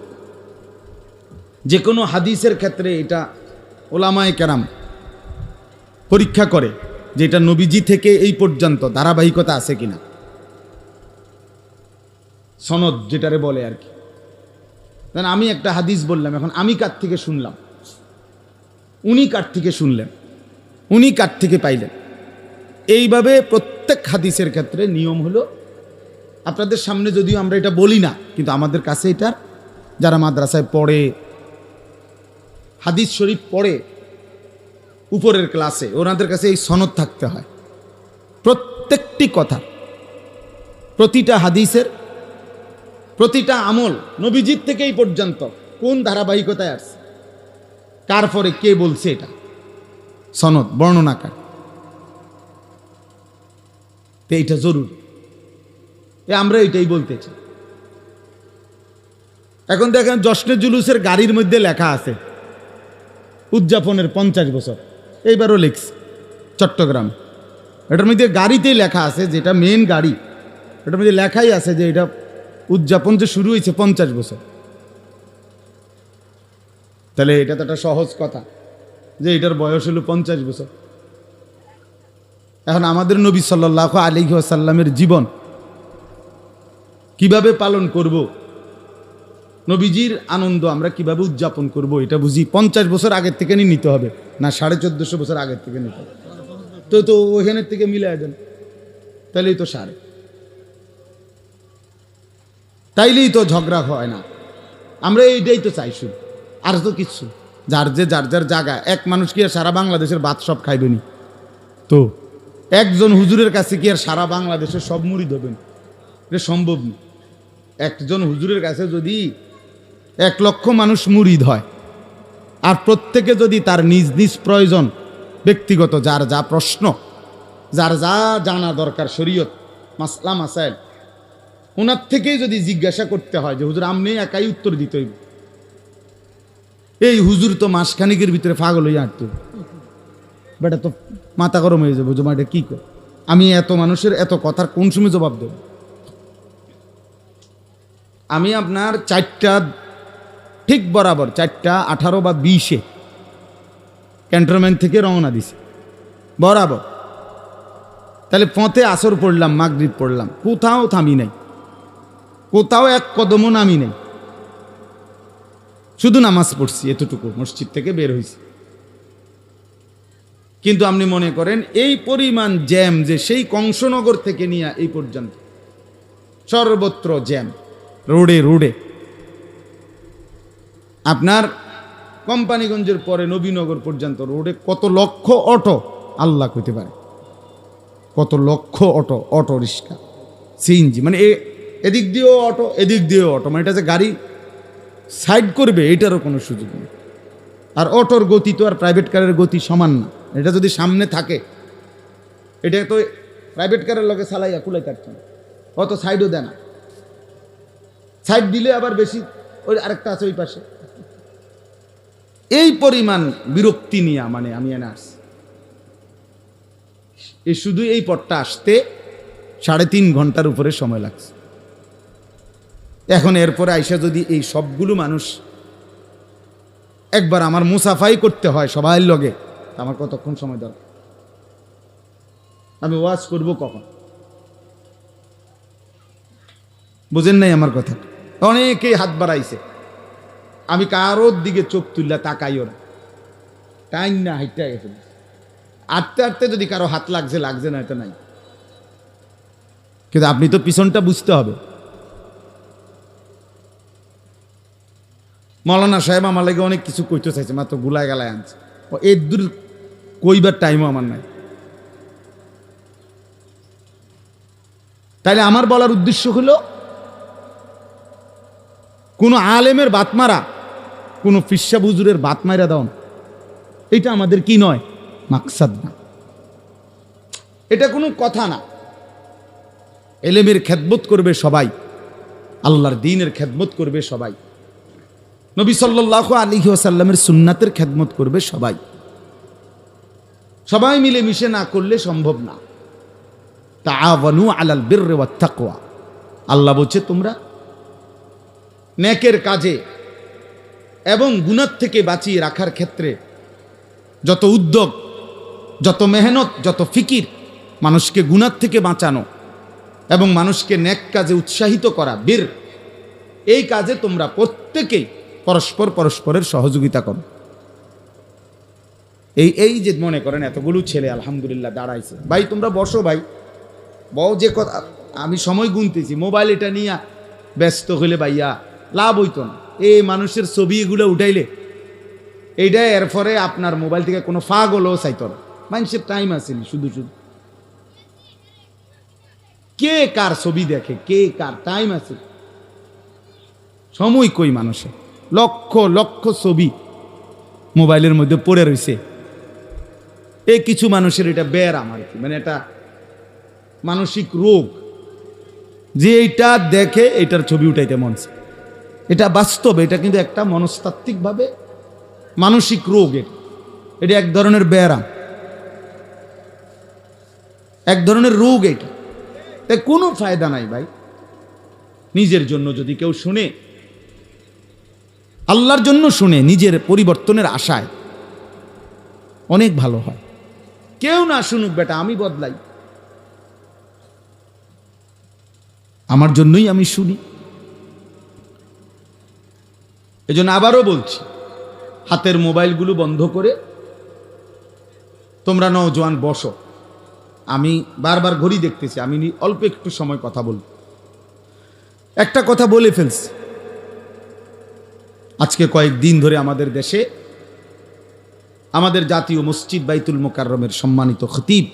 যে কোনো হাদিসের ক্ষেত্রে এটা ওলামায়ে কেরাম পরীক্ষা করে যে এটা নবীজি থেকে এই পর্যন্ত ধারাবাহিকতা আছে কিনা, সনদ যেটারে বলে আর কি। আমি একটা হাদিস বললাম, এখন আমি কার থেকে শুনলাম, উনি কার থেকে শুনলেন, উনি কার থেকে পাইলেন। এইভাবে প্রত্যেক হাদিসের ক্ষেত্রে নিয়ম হলো, আপনাদের সামনে যদিও আমরা এটা বলি না, কিন্তু আমাদের কাছে এটা, যারা মাদ্রাসায় পড়ে, হাদিস শরীফ পড়ে উপরের ক্লাসে, ওনাদের কাছে এই সনদ থাকতে হয় প্রত্যেকটি কথা, প্রতিটা হাদিসের, প্রতিটা আমল নবীজির থেকে এই পর্যন্ত কোন ধারাবাহিকতায় আসছে, কার পরে কে বলছে, এটা সনদ বর্ণনাকার। তো এইটা জরুরি, আমরা এইটাই বলতে চাই। এখন দেখেন জশ্নে জুলুসের গাড়ির মধ্যে লেখা আছে উদযাপনের 50 বছর, এইবারও লিখছে চট্টগ্রাম, এটার মধ্যে গাড়িতেই লেখা আছে, যেটা মেন গাড়ি, এটার মধ্যে লেখাই আছে যে এটা উদযাপন যে শুরু হয়েছে 50 বছর। তাহলে এটা তো একটা সহজ কথা যে এটার বয়স হলো 50 বছর। এখন আমাদের নবী সাল্লাল্লাহু আলাইহি ওয়াসাল্লামের জীবন কিভাবে পালন করব, নবীজির আনন্দ আমরা কিভাবে উদযাপন করব, এটা বুঝি 50 বছর আগের থেকে নিতে হবে না 1450 বছর আগের থেকে নিতে হবে। তো ওখানের থেকে মিলাই দেন, তাইলেই তো সারে, তাইলেই তো ঝগড়া হয় না। আমরা এইটাই তো চাই শুধু, আর তো কিচ্ছু। যার যার জায়গা, এক মানুষ কি আর সারা বাংলাদেশের ভাত সব খাইবেনি? তো একজন হুজুরের কাছে কি আর সারা বাংলাদেশের সব মুরিদ হবেন? এটা সম্ভব না। একজন হুজুরের কাছে যদি 1 লক্ষ মানুষ মুরিদ হয়, আর প্রত্যেকে যদি তার নিজ নিজ প্রয়োজন, ব্যক্তিগত যার যা প্রশ্ন, যার যা জানা দরকার, শরীয়ত মাসলা মাসাইল, ওনার থেকেই যদি জিজ্ঞাসা করতে হয় যে হুজুর আপনি একাই উত্তর দিতে হইব, এই হুজুর তো মাসখানিকের ভিতরে পাগল হয়ে আঁটত, বেটা তো মাথা গরম হয়ে যাবো, জমা এটা কি কর, আমি এত মানুষের এত কথার কোন সময় জবাব দেব? আমি আপনার 4টা ঠিক বরাবর 4টা 18 বা 20-এ ক্যান্টনমেন্ট থেকে রওনা দিছি বরাবর। তাহলে পথে আসর পড়লাম, মাগরিব পড়লাম, কোথাও থামি নাই, কোথাও এক কদমও নামি নেই, শুধু নামাজ পড়ছি এতটুকু, মসজিদ থেকে বের হয়েছি। কিন্তু আপনি মনে করেন এই পরিমাণ জ্যাম, যে সেই কংসনগর থেকে নিয়ে এই পর্যন্ত সর্বত্র জ্যাম, রোডে রোডে। আপনার কোম্পানিগঞ্জের পরে নবীনগর পর্যন্ত রোডে কত লক্ষ অটো, আল্লাহ কইতে পারে কত লক্ষ অটো, অটো রিক্সা, সিএনজি, মানে এদিক দিয়েও অটো, এদিক দিয়েও অটো, মানে এটা যে গাড়ি সাইড করবে এটারও কোনো সুযোগ নেই। আর অটোর গতি তো আর প্রাইভেট কারের গতি সমান না। এটা যদি সামনে থাকে, এটা তো প্রাইভেট কারের লগে চালাইয়া কুলাই কাটছে না, অত সাইডও দেয় না। সাইড দিলে আবার বেশি, ওই আরেকটা আছে ওই পাশে। এই পরিমাণ বিরক্তি নিয়ে মানে আমি এনে আসছি। এই শুধু এই পথটা আসতে 3.5 ঘন্টার উপরে সময় লাগছে। এখন এরপরে আইসা যদি এই সবগুলো মানুষ একবার আমার মুসাফাই করতে হয় সবাই লগে, আমার কতক্ষণ সময় দরকার? আমি ওয়াজ করব কখন? বুঝেন নাই আমার কথা? অনেকেই হাত বাড়াইছে, আমি কারোর দিকে চোখ তুললা তাকাইও না, টাইম না হাইটা গেছে। আটতে আটতে যদি কারো হাত লাগছে লাগছে, না এটা নাই। কিন্তু আপনি তো পিছনটা বুঝতে হবে। মৌলানা সাহেব আমার লাগে অনেক কিছু কইতে চাইছে, মাত্র গুলায় গালায় আনছে, এর দূর কইবার টাইমও আমার নাই। তাইলে আমার বলার উদ্দেশ্য হলো, কোন আলেমের বাত মারা, কোন ফিরসা বুজুরের বাত মারা দাও না, এটা আমাদের কি নয়, মাকসাদ না, এটা কোনো কথা না। এলেমের খেদমত করবে সবাই, আল্লাহর দ্বীনের খেদমত করবে সবাই, নবী সাল্লাল্লাহু আলাইহি ওয়াসাল্লামের সুন্নাতের খেদমত করবে সবাই। সবাই মিলে মিশে না করলে সম্ভব না। তাআওয়ানু আলাল বিররি ওয়াত তাকওয়া, আল্লাহ বলছে তোমরা নেকের কাজে এবং গুনাহ থেকে বাঁচিয়ে রাখার ক্ষেত্রে যত উদ্যোগ, যত মেহনত, যত ফিকির, মানুষকে গুনাহ থেকে বাঁচানো এবং মানুষকে নেক কাজে উৎসাহিত করা, বীর, এই কাজে তোমরা প্রত্যেকেই পরস্পরের সহযোগিতা করো। এই যে মনে করেন এতগুলো ছেলে আলহামদুলিল্লাহ দাঁড়াইছে, ভাই তোমরা বসো, ভাই বউ, যে কথা আমি সময় গুনতেছি, মোবাইল এটা নিয়ে ব্যস্ত হইলে ভাইয়া লাভ হইতো না। এই মানুষের ছবি এগুলো উঠাইলে এইটা এরপরে আপনার মোবাইল থেকে কোনো ফাগ হলেও চাইতো না। মানুষের টাইম আসেনি, শুধু শুধু কে কার ছবি দেখে, কে কার টাইম আছে? সময় কই মানুষের? লক্ষ লক্ষ ছবি মোবাইলের মধ্যে পড়ে রয়েছে। এই কিছু মানুষের এটা ব্যারাম আর কি, মানে এটা মানসিক রোগ, যে এইটা দেখে এটার ছবি উঠাইতে মন চায়। এটা বাস্তব, এটা কিন্তু একটা মনস্তাত্ত্বিক ভাবে মানসিক রোগ। এটা এক ধরনের ব্যারাম, এক ধরনের রোগ। এটা তাই কোনো ফায়দা নাই ভাই। নিজের জন্য যদি কেউ শুনে, আল্লাহর জন্য শুনে, নিজের পরিবর্তনের আশায়, অনেক ভালো হয়। কেউ না শুনুক বেটা, আমি বদলাই, আমার জন্যই আমি শুনি। এজন্য আবারও বলছি, হাতের মোবাইলগুলো বন্ধ করে তোমরা নওজোয়ান বসো। আমি বারবার ঘড়ি দেখতেছি, আমি অল্প একটু সময় কথা বলব। একটা কথা বলে ফেলছি, আজকে কয়েকদিন ধরে আমাদের দেশে আমাদের জাতীয় মসজিদ বাইতুল মোকাররমের সম্মানিত খতিব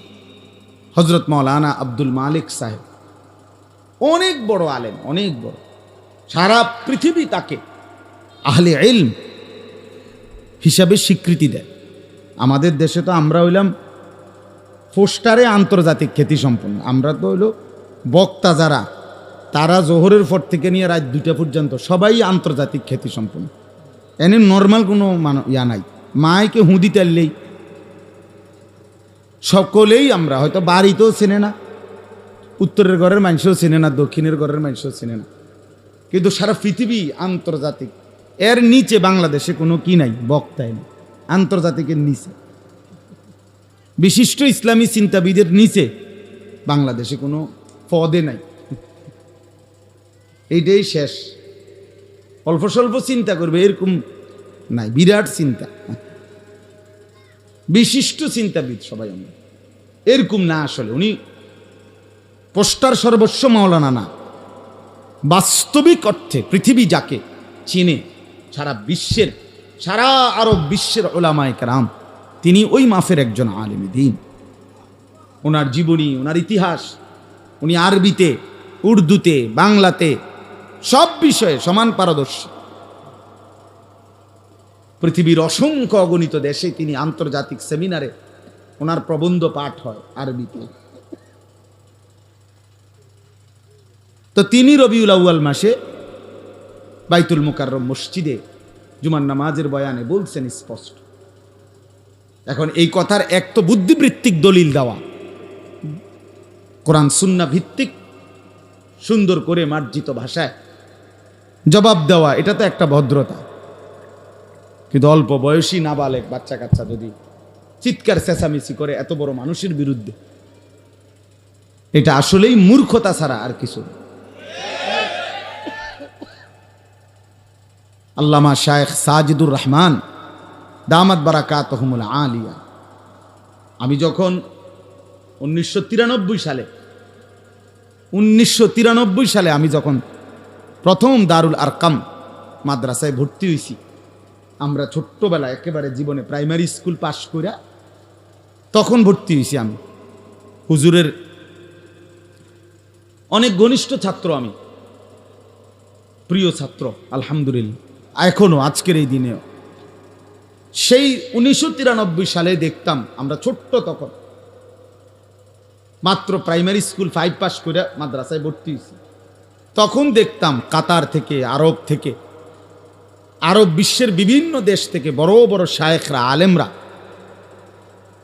হযরত মাওলানা আব্দুল মালিক সাহেব, অনেক বড় আলেম, অনেক বড়, সারা পৃথিবী তাকে আহলে ইলম হিসাবে স্বীকৃতি দেয়। আমাদের দেশে তো আমরা হইলাম পোস্টারে আন্তর্জাতিক খ্যাতি সম্পন্ন, আমরা তো হইল বক্তা যারা, তারা জোহরের পর থেকে নিয়ে রাত 2টা পর্যন্ত সবাই আন্তর্জাতিক খ্যাতি সম্পন্ন। এনে নর্মাল কোনো ইয়া নাই, মাইকে হুঁদি তেললেই সকলেই, আমরা হয়তো বাড়িতেও চেনে না, উত্তরের ঘরের মানুষও চেনে না, দক্ষিণের ঘরের মানুষও চেনে না, কিন্তু সারা পৃথিবী আন্তর্জাতিক। এর নিচে বাংলাদেশে কোনো কি নাই, বক্তাই নেই, আন্তর্জাতিকের নিচে বিশিষ্ট ইসলামী চিন্তাবিদের নিচে বাংলাদেশে কোনো পদে নাই। এইটাই শেষ। অল্প স্বল্প চিন্তা করবে এরকম নাই, বিরাট চিন্তা, বিশিষ্ট চিন্তাবিদ সবাই আমরা, এরকম না। আসলে উনি পোস্টার সর্বস্ব মাওলানা না, বাস্তবিক অর্থে পৃথিবী যাকে চিনে, সারা বিশ্বের, সারা আরব বিশ্বের উলামায়ে কেরাম, তিনি ওই মাফের একজন আলেম দ্বীন। ওনার জীবনী, ওনার ইতিহাস, উনি আরবিতে, উর্দুতে, বাংলাতে সব বিষয়ে সমান পারদর্শী। পৃথিবীর অসংখ্য অগণিত দেশে তিনি আন্তর্জাতিক সেমিনারে ওনার প্রবন্ধ পাঠ হয় আরবিতে। তো তিনি রবিউল আউয়াল মাসে বাইতুল মুকাররম মসজিদে জুমার নামাজের বয়ানে বলছেন স্পষ্ট। এখন এই কথার এক তো বুদ্ধিবৃত্তিক দলিল দেওয়া, কোরআন সুন্নাহ ভিত্তিক সুন্দর করে মার্জিত ভাষায় জবাব দেওয়া, এটা তো একটা ভদ্রতা। কিন্তু অল্প বয়সী নাবালেক বাচ্চা কাচ্চা যদি চিৎকার চেঁচামেচি করে এত বড় মানুষের বিরুদ্ধে, এটা আসলেই মূর্খতা ছাড়া আর কিছু না। আল্লামা শায়েখ সাজিদুর রহমান দামাত বারাকাতুহুমুল আলিয়া, আমি যখন 1993 সালে আমি যখন প্রথম দারুল আরকাম মাদ্রাসায় ভর্তি হয়েছি, আমরা ছোট্টবেলায় একেবারে জীবনে প্রাইমারি স্কুল পাশ করে তখন ভর্তি হয়েছি। আমি হুজুরের অনেক ঘনিষ্ঠ ছাত্র, আমি প্রিয় ছাত্র আলহামদুলিল্লাহ, এখনো আজকের এই দিনেও। সেই 1993 সালে দেখতাম, আমরা ছোট্ট তখন, মাত্র প্রাইমারি স্কুল 5 পাস করে মাদ্রাসায় ভর্তি হয়েছি। তখন দেখতাম কাতার থেকে, আরব থেকে, আরব বিশ্বের বিভিন্ন দেশ থেকে বড় বড় শায়েখরা, আলেমরা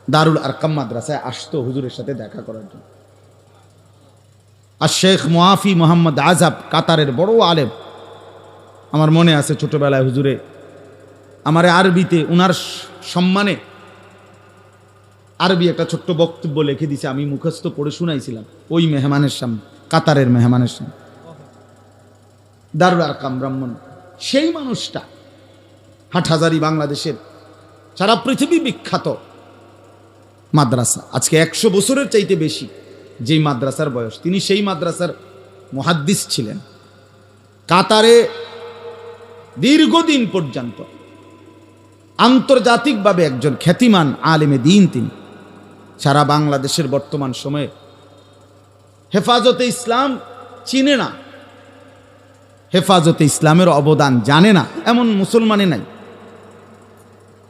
দারুল আরকাম মাদ্রাসায় আসতো হুজুরের সাথে দেখা করার জন্য। আর শেখ মুআফি মোহাম্মদ আজাব, কাতারের বড় আলেম, আমার মনে আছে ছোটবেলায় হুজুরে আমার আরবিতে উনার সম্মানে আরবি একটা ছোট্ট বক্তব্য লিখে দিছে, আমি মুখস্থ পড়ে শুনাইছিলাম ওই মেহমানের সামনে, কাতারের মেহমানের সামনে। দারুল আরকাম ব্রাহ্মণ, সেই মানুষটা হাটহাজারী, বাংলাদেশের সারা পৃথিবী বিখ্যাত মাদ্রাসা, আজকে 100 বছরের চাইতে বেশি যেই মাদ্রাসার বয়স, তিনি সেই মাদ্রাসার মুহাদ্দিস ছিলেন। কাতারে দীর্ঘদিন পর্যন্ত আন্তর্জাতিকভাবে একজন খ্যাতিমান আলেমে দ্বীন তিনি। সারা বাংলাদেশের বর্তমান সময়ে হেফাজতে ইসলাম চিনে না, হেফাজতে ইসলামের অবদান জানে না এমন মুসলমানে নাই,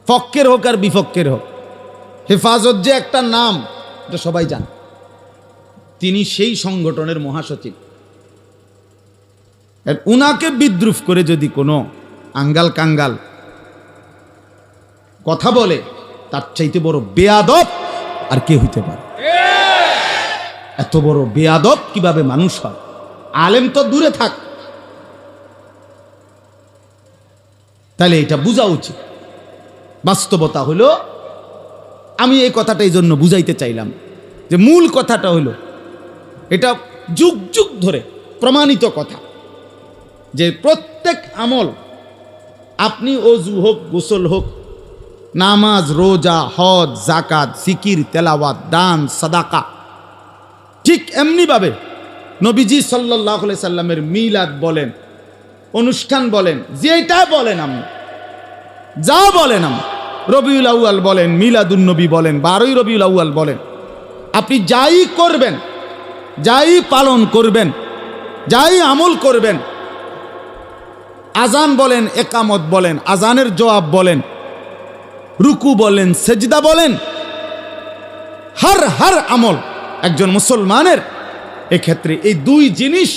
পক্ষের হোক আর বিপক্ষের হোক। হেফাজত যে একটা নাম, এটা সবাই জানে। তিনি সেই সংগঠনের মহাসচিব। উনাকে বিদ্রুপ করে যদি কোনো আঙ্গাল কাঙ্গাল কথা বলে, তার চাইতে বড় বেয়াদব আর কে হইতে পারে? এত বড় বেয়াদব কিভাবে মানুষ হয়? আলেম তো দূরে থাক। তাহলে এটা বোঝা উচিত। বাস্তবতা হলো, আমি এই কথাটা এই জন্য বুঝাইতে চাইলাম যে মূল কথাটা হলো, এটা যুগ যুগ ধরে প্রমাণিত কথা যে প্রত্যেক আমল, আপনি অজু হোক, গোসল হোক, নামাজ, রোজা, হজ, যাকাত, জিকির, তেলাওয়াত, দান, সাদাকা, ঠিক এমনিভাবে নবীজি সাল্লাল্লাহু আলাইহি সাল্লামের মিলাদ বলেন, অনুষ্ঠান বলেন, যেটা বলেন, আপনি যা বলেন, আপনি রবিউল আউয়াল বলেন, মিলাদুন নবী বলেন, 12ই রবিউল আউয়াল বলেন, আপনি যাই করবেন, যাই পালন করবেন, যাই আমল করবেন, আজান বলেন, একামত বলেন, আজানের জবাব বলেন, রুকু বলেন, সেজদা বলেন, হর আমল একজন মুসলমানের এক্ষেত্রে এই দুই জিনিস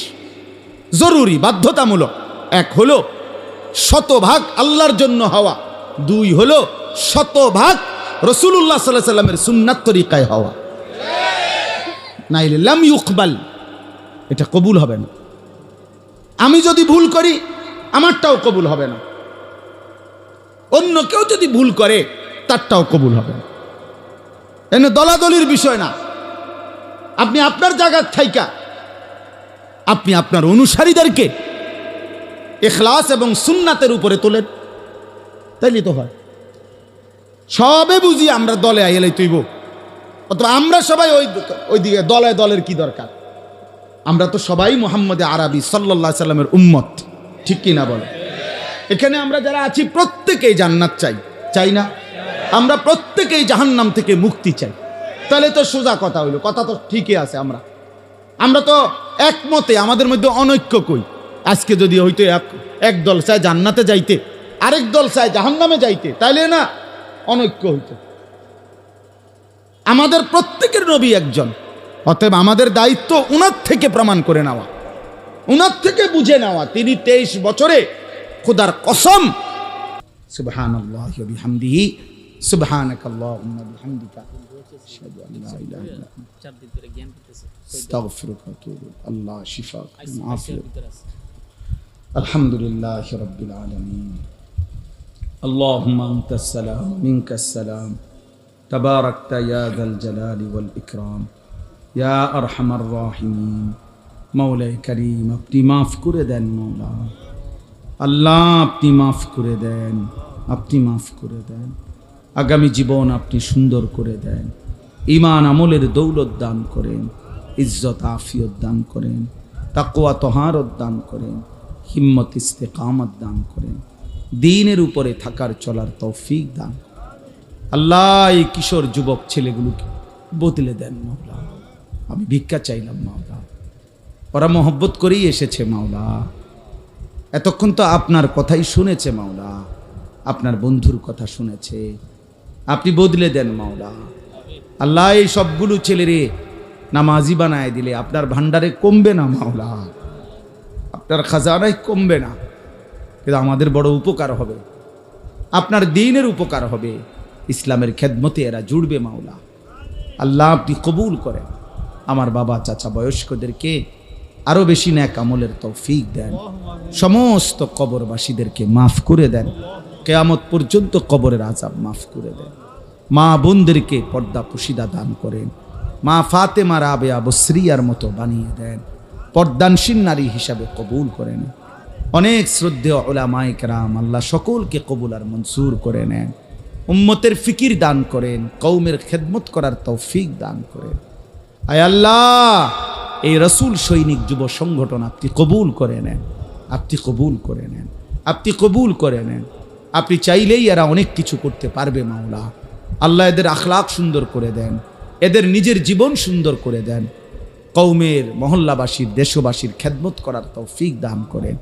জরুরি, বাধ্যতামূলক। এক হলো শতভাগ আল্লাহর জন্য হওয়া, দুই হলো শতভাগ রাসূলুল্লাহ সাল্লাল্লাহু আলাইহি সাল্লামের সুন্নাত তরিকায় হওয়া। নাইলে লাম ইউকবাল, এটা কবুল হবে না। আমি যদি ভুল করি, আমারটাও কবুল হবে না। অন্য কেউ যদি ভুল করে, তারটাও কবুল হবে না। এনে দলাদলির বিষয় না। আপনি আপনার জায়গার থাইকা আপনি আপনার অনুসারীদেরকে ইখলাস এবং সুন্নাতের উপরে তোলেন, তাইলে তো হয়। সবে বুঝি আমরা দলে আইলেই তুইব, অথবা আমরা সবাই ওইদিকে দলের কি দরকার? আমরা তো সবাই মুহাম্মদ আরবি সাল্লাল্লাহু আলাইহি সাল্লামের উম্মত, ঠিক কি না বলে? এখানে আমরা যারা আছি প্রত্যেকেই জান্নাত চাই, চাই না? আমরা প্রত্যেকেই জাহান্নাম থেকে মুক্তি চাই। তাহলে তো সোজা কথা হইলো, কথা তো ঠিকই আছে। আমরা তো একমতে, আমাদের মধ্যে অনৈক্য কই? আজকে যদি হইতো এক দল চায় জান্নাতে যাইতে, আরেক দল চায় জাহান্নামে যাইতে, তাইলে না অনৈক্য হইতো। আমাদের প্রত্যেকের নবী একজন, অতএব আমাদের দায়িত্ব উনার থেকে প্রমাণ করে নেওয়া, উনার থেকে বুঝে নেওয়া। তিনি 23 বছরে খোদার কসম, সুবহানাল্লাহি ওয়া বিহামদিহি, সুবহানাকাল্লাহুম্মা বিহামদিকা, আশহাদু আন লা ইলাহা ইল্লা আনতা, আস্তাগফিরুকা ওয়া আতুবু ইলাইক। আল্লাহ শিফা আফিয়াত। আলহামদুলিল্লাহি রাব্বিল আলামিন। আল্লাহুম্মা আনতাস সালাম মিনকাস সালাম তাবারাকতা ইয়া যাল জালালি ওয়াল ইকরাম ইয়া আরহামার রাহিমিন। মাওলায়ে কারীম, আপনি মাফ করে দেন মাওলা। আল্লাহ, আপনি মাফ করে দেন, আপনি মাফ করে দেন। আগামী জীবন আপনি সুন্দর করে দেন। ঈমান আমলের দৌলত দান করেন, ইজ্জত আফিয়ত দান করেন, তাকওয়া তহারত দান করেন, হিম্মত ইস্তেকামত দান করেন, দ্বীনের উপরে থাকার চলার তৌফিক দান। আল্লাহ, এই কিশোর যুবক ছেলেগুলোকে বদলে দেন মাওলা। আমি ভিক্ষা চাইলাম মাওলা, ওরা মহব্বত করেই এসেছে মাওলা। এতক্ষণ তো আপনার কথাই শুনেছে মাওলা, আপনার বন্ধুর কথা শুনেছে। আপনি বদলে দেন মাওলা। আল্লাহ, এই সবগুলো ছেলেরে নামাজি বানায় দিলে আপনার ভান্ডারে কমবে না মাওলা, আপনার খাজানায় কমবে না, কিন্তু আমাদের বড় উপকার হবে, আপনার দ্বীনের উপকার হবে, ইসলামের খেদমতে এরা জুড়বে মাওলা। আল্লাহ, আপনি কবুল করেন। আমার বাবা চাচা বয়স্কদেরকে আরো বেশি নেক আমলের তৌফিক দেন। সমস্ত কবরবাসীদেরকে মাফ করে দেন। কিয়ামত পর্যন্ত কবরের আযাব মাফ করে দেন। মা বোনদেরকে পর্দা পুশিদা দান করেন। মা ফাতেমা রাবেয়া বসরিয়ার মতো বানিয়ে দেন। পর্দানশীল নারী হিসাবে কবুল করেন। অনেক শ্রদ্ধেয় উলামায়ে কেরাম, আল্লাহ সকলকে কবুল আর মনসুর করে নেন। উম্মতের ফিকির দান করেন, কওমের খেদমত করার তৌফিক দান করেন। আয় আল্লাহ, এই রসুল সৈনিক যুব সংগঠন আপনি কবুল করে নেন, আপনি কবুল করে নেন, আপনি কবুল করে নেন। আপনি চাইলেই এরা অনেক কিছু করতে পারবে মাওলা। আল্লাহ, এদের আখলাক সুন্দর করে দেন, এদের নিজের জীবন সুন্দর করে দেন। কওমের, মহল্লাবাসীর, দেশবাসীর খেদমত করার তৌফিক দান করেন।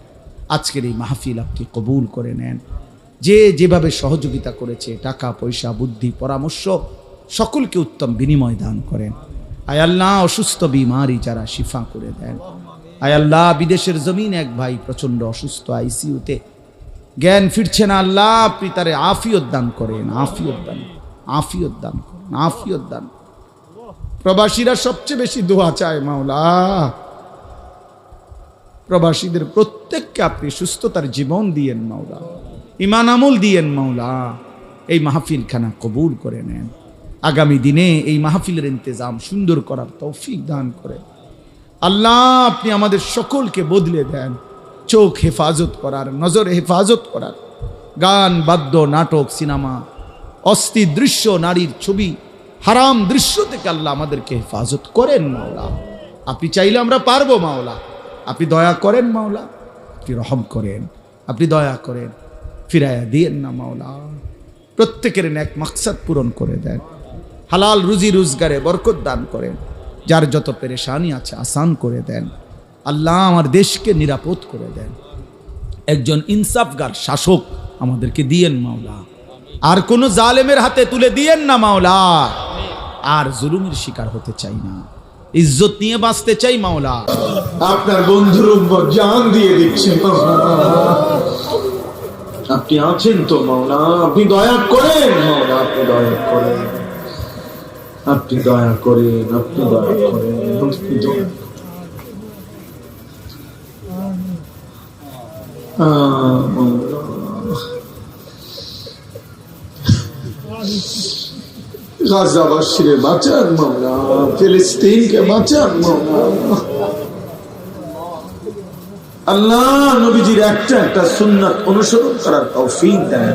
আজকের এই মাহফিল আপনি কবুল করে নেন। যে যেভাবে সহযোগিতা করেছে, টাকা পয়সা বুদ্ধি পরামর্শ, সকলকে উত্তম বিনিময় দান করেন। আয় আল্লাহ, অসুস্থ বিমারি যারা শিফা করে দেন। আয় আল্লাহ, বিদেশের জমিন এক ভাই প্রচন্ড অসুস্থ, আইসিইউতে, জ্ঞান ফিরছে না। আল্লাহ, আপনি তারে আফিয়ত দান করেন, আফিয়ত দান, আফিয়ত দান করেন, আফিয়ত দান। প্রবাসীরা সবচেয়ে বেশি দোয়া চায় মাওলা। প্রবাসীদের প্রত্যেককে আপনি সুস্থতার জীবন দিয়েন মাওলা, ঈমান আমল দিয়েন মাওলা। এই মাহফিল খানা কবুল করে নেন। আগামী দিনে এই মাহফিলের ইন্তজাম সুন্দর করার তৌফিক দান করে আল্লাহ। আপনি আমাদের সকলকে বদলে দেন, চোখ হেফাজত করার, নজর হেফাজত করার, গান বাদ্য নাটক সিনেমা অস্থির দৃশ্য নারীর ছবি হারাম দৃশ্য থেকে আল্লাহ আমাদেরকে হেফাজত করেন মাওলা। আপনি চাইলে আমরা পারবো মাওলা। আপনি দয়া করেন মাওলা, আপনি রহম করেন, আপনি দয়া করেন, ফিরাইয়া দিয়েন না মাওলা। প্রত্যেকের নেক মাকসাদ পূরণ করে দেন। হালাল রুজি রোজগারে বরকত দান করেন। যার যত পেরেশানি আছে আসান করে দেন। আল্লাহ, আমার দেশকে নিরাপদ করে দেন। একজন ইনসাফগার শাসক আমাদেরকে দিয়েন মাওলা। আর কোন জালেমের হাতে তুলে দিয়েন না মাওলা। আর জুলুমের শিকার হতে চাই না, ইজ্জত নিয়ে বাঁচতে চাই মাওলা। আপনার বন্ধুর উপর জান দিয়ে দিচ্ছেন, আপনি আছেন তো মাওলা। আপনি দয়া করেন মাওলা, আপনি দয়া করেন, আপনি দয়া করেন, আপনি দয়া করেন, আপনি দয়া গাজাবাসীরে বাঁচান মাওলা, ফিলিস্তিনকে বাঁচান মাওলা। আল্লাহ, নবীজির একটা একটা সুন্নাত অনুসরণ করার তৌফিক দেন।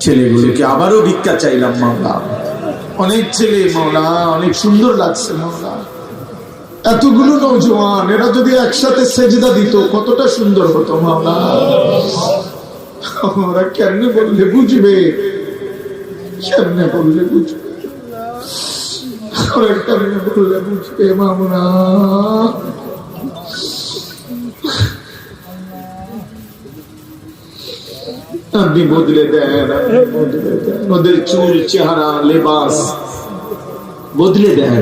ছেলেগুলোকে আবারও ভিক্ষা চাইলাম মাওলা। অনেক ছেলে মাওলা, অনেক সুন্দর লাগছে মাওলা। এতগুলো নওজোয়ান, এরা যদি একসাথে সেজদা দিত কতটা সুন্দর হতো মাওলা। ওরা কেমনে বললে বুঝবে, কেমনে বললে বুঝবে, ওরা কেমনে বললে বুঝবে মাওলা। আপনি বদলে দেন, আপনি বদলে দেন। ওদের চুল চেহারা লেবাস বদলে দেন।